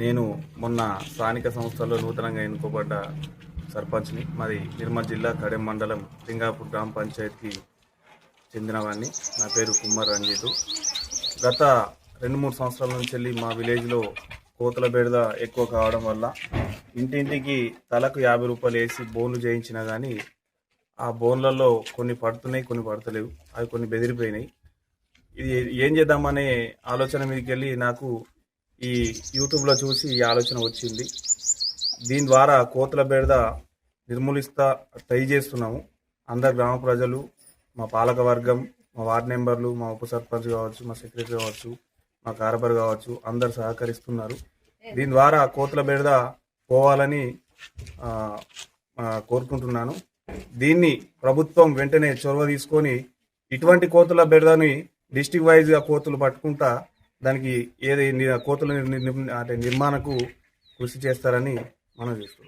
నేను మొన్న స్థానిక సంస్థల్లో నూతనంగా ఎన్నుకోబడ్డ సర్పంచ్ని. మాది నిర్మల్ జిల్లా కడెం మండలం లింగాపూర్ గ్రామ పంచాయతీకి చెందినవాడిని. నా పేరు కుమ్మర్ రంజితు. గత 2-3 సంవత్సరాల నుంచి వెళ్ళి మా విలేజ్లో కోతుల బెడద ఎక్కువ కావడం వల్ల ఇంటింటికి తలకు 50 రూపాయలు వేసి బోన్లు చేయించినా కానీ ఆ బోన్లలో కొన్ని పడుతున్నాయి, కొన్ని పడతలేవు. అవి కొన్ని బెదిరిపోయినాయి. ఇది ఏం చేద్దామనే ఆలోచన మీదకి వెళ్ళి నాకు ఈ యూట్యూబ్లో చూసి ఈ ఆలోచన వచ్చింది. దీని ద్వారా కోతుల బెడద నిర్మూలిస్తా ట్రై చేస్తున్నాము. అందరు గ్రామ ప్రజలు, మా పాలక వర్గం, మా వార్డు మెంబర్లు, మా ఉప సర్పంచ్ కావచ్చు, మా సెక్రటరీ కావచ్చు, మా కార్బర్ కావచ్చు, అందరు సహకరిస్తున్నారు. దీని ద్వారా కోతుల బెడద పోవాలని కోరుకుంటున్నాను. దీన్ని ప్రభుత్వం వెంటనే చొరవ తీసుకొని ఇటువంటి కోతుల బెడదని డిస్టిక్ వైజ్గా కోతులు పట్టుకుంటా దానికి కోతుల నిర్మాణకు కృషి చేస్తారని మనం చూస్తున్నాం.